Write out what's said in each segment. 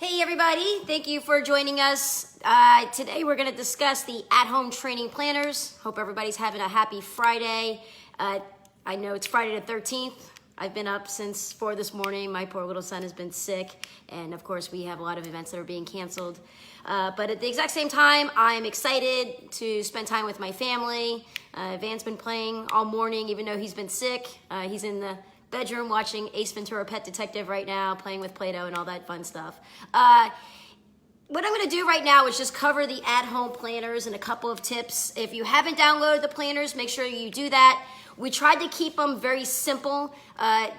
Hey everybody, thank you for joining us. Today we're going to discuss the at-home training planners. Hope everybody's having a happy Friday. I know it's Friday the 13th. I've been up since 4 this morning. My poor little son has been sick, and of course we have a lot of events that are being canceled. But at the exact same time, I'm excited to spend time with my family. Van's been playing all morning even though he's been sick. He's in the bedroom watching Ace Ventura Pet Detective right now, playing with Play-Doh and all that fun stuff. What I'm gonna do right now is just cover the at-home planners and a couple of tips. If you haven't downloaded the planners, make sure you do that. We tried to keep them very simple,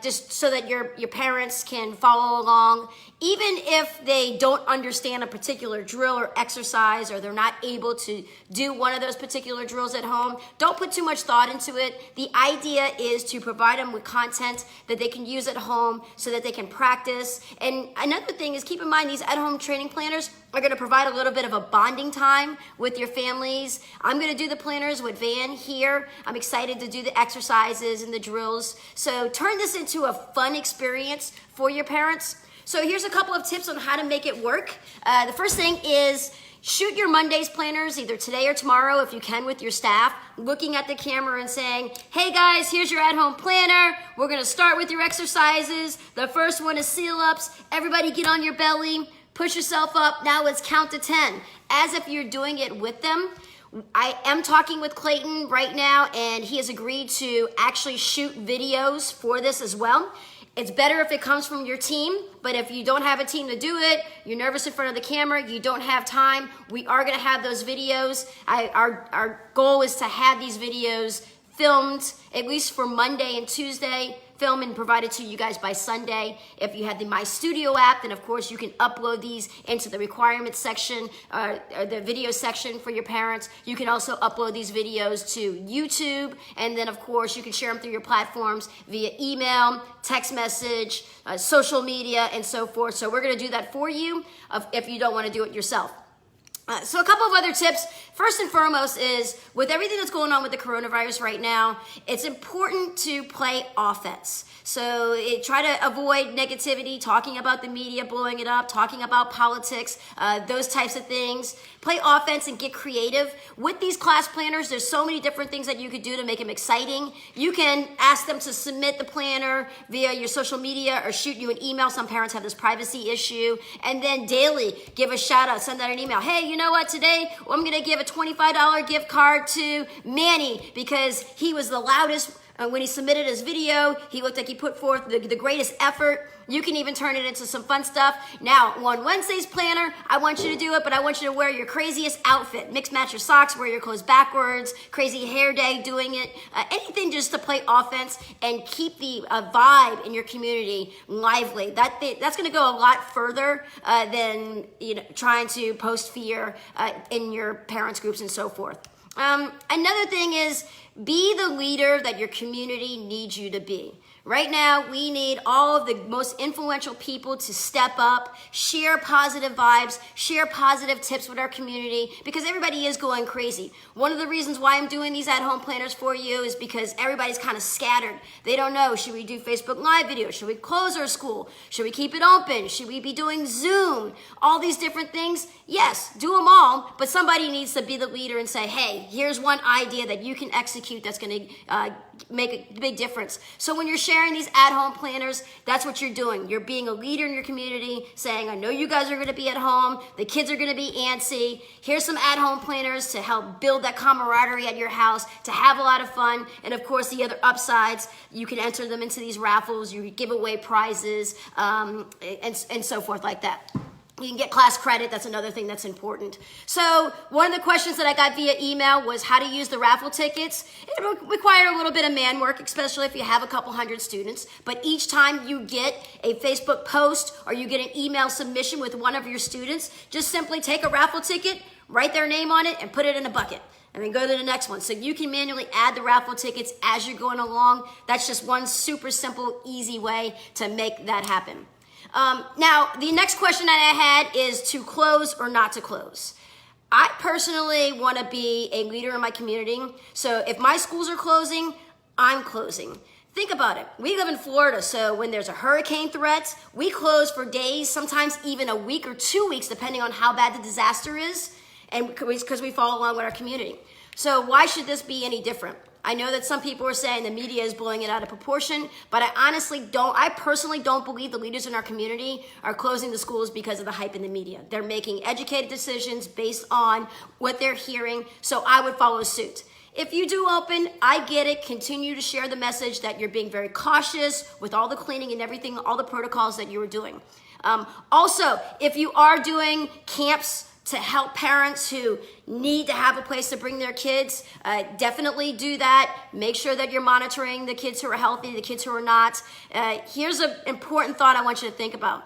just so that your parents can follow along. Even if they don't understand a particular drill or exercise, or they're not able to do one of those particular drills at home, don't put too much thought into it. The idea is to provide them with content that they can use at home so that they can practice. And another thing is, keep in mind, these at-home training planners are gonna provide a little bit of a bonding time with your families. I'm gonna do the planners with Van here. I'm excited to do the exercises and the drills. So turn this into a fun experience for your parents. So here's a couple of tips on how to make it work. The first thing is shoot your Monday's planners either today or tomorrow if you can with your staff, looking at the camera and saying, hey guys, here's your at-home planner. We're gonna start with your exercises. The first one is seal-ups. Everybody get on your belly, push yourself up. Now let's count to 10, as if you're doing it with them. I am talking with Clayton right now, and he has agreed to actually shoot videos for this as well. It's better if it comes from your team, but if you don't have a team to do it, you're nervous in front of the camera, you don't have time, we are gonna have those videos. Our goal is to have these videos filmed, at least for Monday and Tuesday, film and provided to you guys by Sunday. If you have the My Studio app, then of course you can upload these into the requirements section, the video section for your parents. You can also upload these videos to YouTube, and then of course you can share them through your platforms via email, text message, social media, and so forth. So we're gonna do that for you if you don't wanna do it yourself. So a couple of other tips. First and foremost is, with everything that's going on with the coronavirus right now, it's important to play offense. So try to avoid negativity, talking about the media, blowing it up, talking about politics, those types of things. Play offense and get creative. With these class planners, there's so many different things that you could do to make them exciting. You can ask them to submit the planner via your social media or shoot you an email. Some parents have this privacy issue. And then daily, give a shout out, send out an email. Hey, you know what, today I'm gonna give a $25 gift card to Manny because he was the loudest when he submitted his video. He looked like he put forth the greatest effort. You can even turn it into some fun stuff. Now, on Wednesday's planner, I want you to do it, but I want you to wear your craziest outfit. Mix match your socks, wear your clothes backwards, crazy hair day doing it. Anything just to play offense and keep the vibe in your community lively. That's gonna go a lot further than trying to post fear in your parents groups and so forth. Another thing is, be the leader that your community needs you to be. Right now, we need all of the most influential people to step up, share positive vibes, share positive tips with our community, because everybody is going crazy. One of the reasons why I'm doing these at-home planners for you is because everybody's kind of scattered. They don't know, should we do Facebook Live videos? Should we close our school? Should we keep it open? Should we be doing Zoom? All these different things. Yes, do them all, but somebody needs to be the leader and say, hey, here's one idea that you can execute that's gonna make a big difference. So when you're sharing these at-home planners, that's what you're doing. You're being a leader in your community, saying, I know you guys are gonna be at home, the kids are gonna be antsy. Here's some at-home planners to help build that camaraderie at your house, to have a lot of fun. And of course, the other upsides, you can enter them into these raffles, you give away prizes, and so forth like that. You can get class credit. That's another thing that's important. So one of the questions that I got via email was how to use the raffle tickets. It requires a little bit of man work, especially if you have a couple hundred students. But each time you get a Facebook post or you get an email submission with one of your students, just simply take a raffle ticket, write their name on it, and put it in a bucket. And then go to the next one. So you can manually add the raffle tickets as you're going along. That's just one super simple, easy way to make that happen. Now, the next question that I had is to close or not to close. I personally want to be a leader in my community. So if my schools are closing, I'm closing. Think about it. We live in Florida, so when there's a hurricane threat, we close for days, sometimes even a week or 2 weeks, depending on how bad the disaster is, and because we follow along with our community. So why should this be any different? I know that some people are saying the media is blowing it out of proportion, but I personally don't believe the leaders in our community are closing the schools because of the hype in the media. They're making educated decisions based on what they're hearing, so I would follow suit. If you do open, I get it. Continue to share the message that you're being very cautious with all the cleaning and everything, all the protocols that you are doing. Also, if you are doing camps to help parents who need to have a place to bring their kids, definitely do that. Make sure that you're monitoring the kids who are healthy, the kids who are not. Here's an important thought I want you to think about.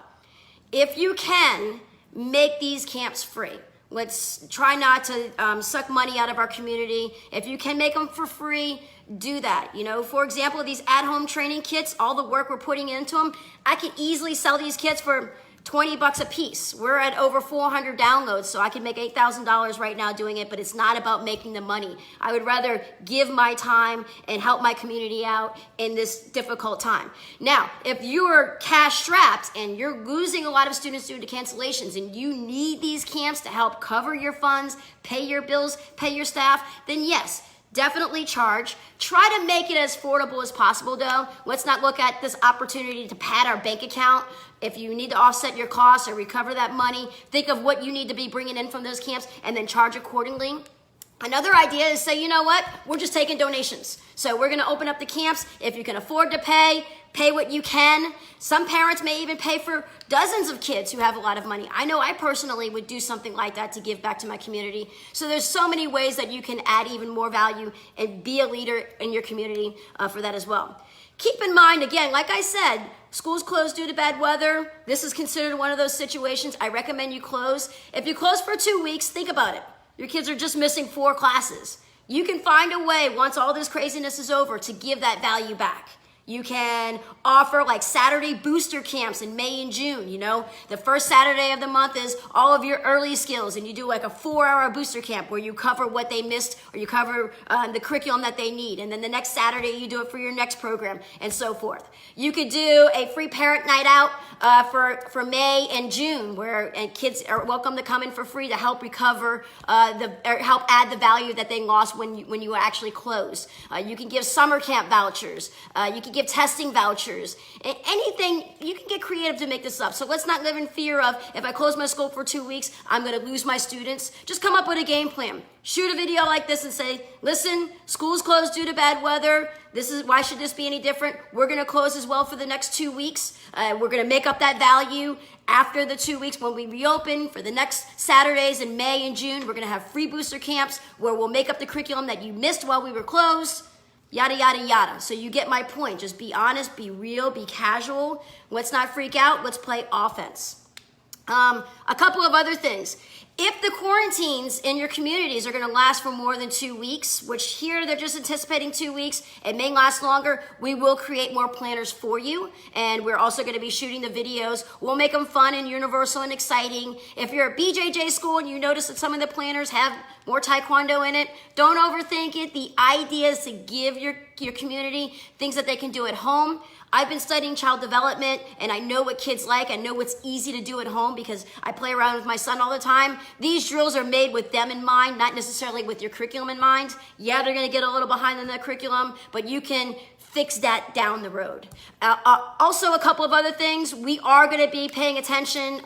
If you can, make these camps free. Let's try not to suck money out of our community. If you can make them for free, do that. You know, for example, these at-home training kits, all the work we're putting into them, I could easily sell these kits for $20 a piece. We're at over 400 downloads, so I could make $8,000 right now doing it, but it's not about making the money. I would rather give my time and help my community out in this difficult time. Now, if you are cash strapped and you're losing a lot of students due to cancellations and you need these camps to help cover your funds, pay your bills, pay your staff, then yes, definitely charge. Try to make it as affordable as possible though. Let's not look at this opportunity to pad our bank account. If you need to offset your costs or recover that money, think of what you need to be bringing in from those camps and then charge accordingly. Another idea is say, you know what, we're just taking donations. So we're gonna open up the camps. If you can afford to pay what you can. Some parents may even pay for dozens of kids who have a lot of money. I know I personally would do something like that to give back to my community. So there's so many ways that you can add even more value and be a leader in your community for that as well. Keep in mind, again, like I said, schools closed due to bad weather. This is considered one of those situations. I recommend you close. If you close for 2 weeks, think about it. Your kids are just missing 4 classes. You can find a way, once all this craziness is over, to give that value back. You can offer like Saturday booster camps in May and June. You know, the first Saturday of the month is all of your early skills, and you do like a 4-hour booster camp where you cover what they missed or you cover the curriculum that they need. And then the next Saturday you do it for your next program and so forth. You could do a free parent night out for May and June where kids are welcome to come in for free to help recover or help add the value that they lost when you were actually closed. You can give summer camp vouchers. You can give testing vouchers. Anything, you can get creative to make this up. So let's not live in fear of, if I close my school for 2 weeks, I'm gonna lose my students. Just come up with a game plan. Shoot a video like this and say, listen, school's closed due to bad weather. Why should this be any different? We're gonna close as well for the next 2 weeks. We're gonna make up that value after the 2 weeks when we reopen for the next Saturdays in May and June. We're gonna have free booster camps where we'll make up the curriculum that you missed while we were closed. Yada, yada, yada. So you get my point. Just be honest, be real, be casual. Let's not freak out. Let's play offense. A couple of other things. If the quarantines in your communities are going to last for more than 2 weeks, which here they're just anticipating 2 weeks, it may last longer, we will create more planners for you. And we're also going to be shooting the videos. We'll make them fun and universal and exciting. If you're at BJJ school and you notice that some of the planners have more taekwondo in it, don't overthink it. The idea is to give your community things that they can do at home. I've been studying child development and I know what kids like. I know what's easy to do at home because I play around with my son all the time. These drills are made with them in mind, not necessarily with your curriculum in mind. Yeah, they're gonna get a little behind in the curriculum, but you can fix that down the road. Also, a couple of other things. We are gonna be paying attention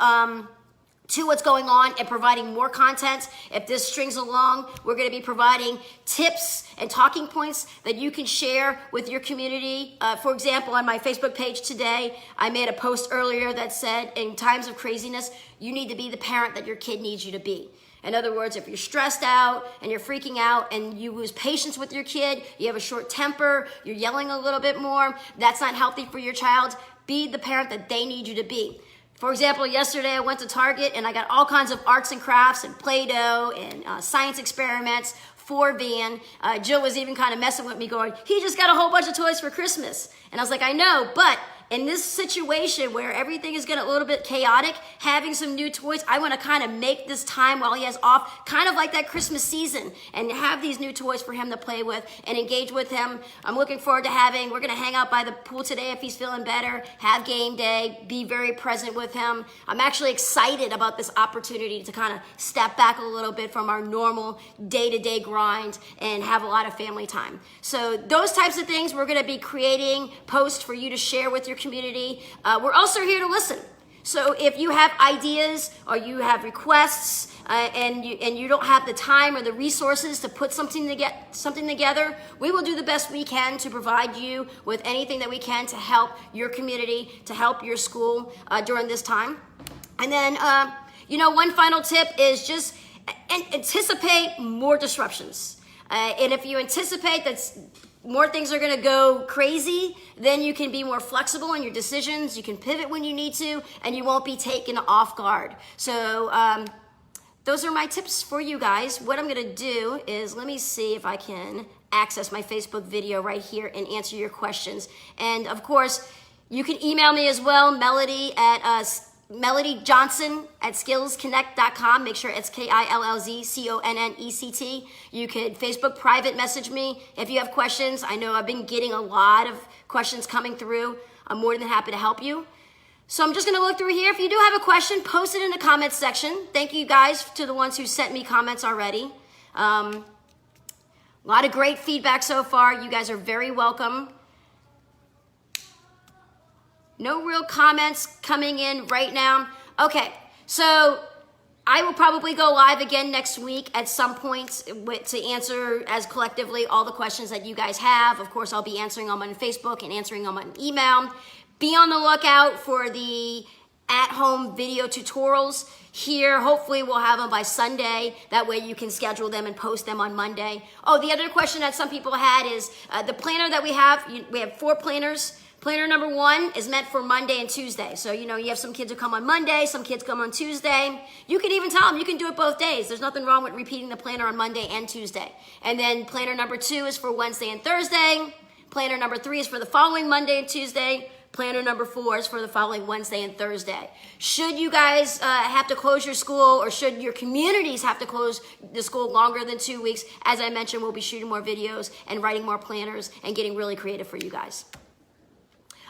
to what's going on and providing more content. If this strings along, we're gonna be providing tips and talking points that you can share with your community. For example, on my Facebook page today, I made a post earlier that said, in times of craziness, you need to be the parent that your kid needs you to be. In other words, if you're stressed out and you're freaking out and you lose patience with your kid, you have a short temper, you're yelling a little bit more, that's not healthy for your child. Be the parent that they need you to be. For example, yesterday I went to Target and I got all kinds of arts and crafts and Play-Doh and science experiments for Van. Jill was even kind of messing with me going, he just got a whole bunch of toys for Christmas. And I was like, I know, but in this situation where everything is getting a little bit chaotic, having some new toys, I want to kind of make this time while he has off, kind of like that Christmas season, and have these new toys for him to play with and engage with him. I'm looking forward to we're going to hang out by the pool today if he's feeling better, have game day, be very present with him. I'm actually excited about this opportunity to kind of step back a little bit from our normal day-to-day grind and have a lot of family time. So those types of things, we're going to be creating posts for you to share with your community. We're also here to listen. So if you have ideas or you have requests and you don't have the time or the resources to put something together, we will do the best we can to provide you with anything that we can to help your community, to help your school during this time. And then, one final tip is just anticipate more disruptions. And if you anticipate that more things are going to go crazy, then you can be more flexible in your decisions. You can pivot when you need to, and you won't be taken off guard. So those are my tips for you guys. What I'm going to do is, let me see if I can access my Facebook video right here and answer your questions. And of course, you can email me as well, Melody Johnson at skillzconnect.com. Make sure it's KILLZCONNECT. You could Facebook private message me if you have questions. I know I've been getting a lot of questions coming through. I'm more than happy to help you. So I'm just going to look through here. If you do have a question, post it in the comments section. Thank you guys to the ones who sent me comments already. A lot of great feedback so far. You guys are very welcome. No real comments coming in right now. Okay, so I will probably go live again next week at some point to answer as collectively all the questions that you guys have. Of course, I'll be answering them on Facebook and answering them on email. Be on the lookout for the at-home video tutorials here. Hopefully we'll have them by Sunday. That way you can schedule them and post them on Monday. Oh, the other question that some people had is the planner that we have 4 planners. Planner number 1 is meant for Monday and Tuesday. So, you have some kids who come on Monday, some kids come on Tuesday. You can even tell them you can do it both days. There's nothing wrong with repeating the planner on Monday and Tuesday. And then planner number 2 is for Wednesday and Thursday. Planner number 3 is for the following Monday and Tuesday. Planner number 4 is for the following Wednesday and Thursday. Should you guys have to close your school, or should your communities have to close the school longer than 2 weeks, as I mentioned, we'll be shooting more videos and writing more planners and getting really creative for you guys.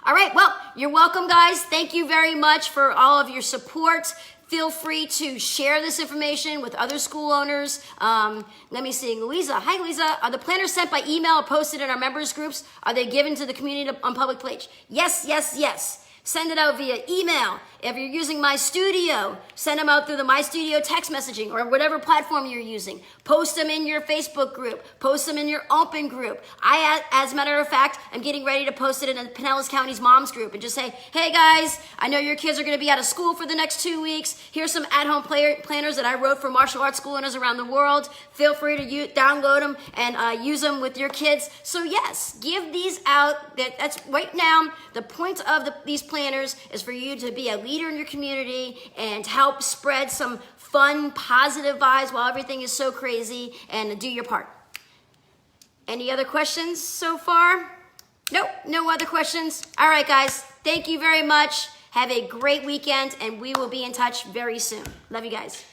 All right, well, you're welcome, guys. Thank you very much for all of your support. Feel free to share this information with other school owners. Let me see, Louisa. Hi, Louisa. Are the planners sent by email or posted in our members groups? Are they given to the community on public page? Yes, yes, yes. Send it out via email. If you're using My Studio, send them out through the My Studio text messaging or whatever platform you're using. Post them in your Facebook group. Post them in your open group. As a matter of fact, I'm getting ready to post it in Pinellas County's moms group and just say, hey guys, I know your kids are going to be out of school for the next 2 weeks. Here's some at-home planners that I wrote for martial arts school owners around the world. Feel free to download them and use them with your kids. So yes, give these out. That's right now, the point of these planners is for you to be a leader in your community and help spread some fun, positive vibes while everything is so crazy, and do your part. Any other questions so far? Nope, no other questions. All right, guys, thank you very much. Have a great weekend, and we will be in touch very soon. Love you guys.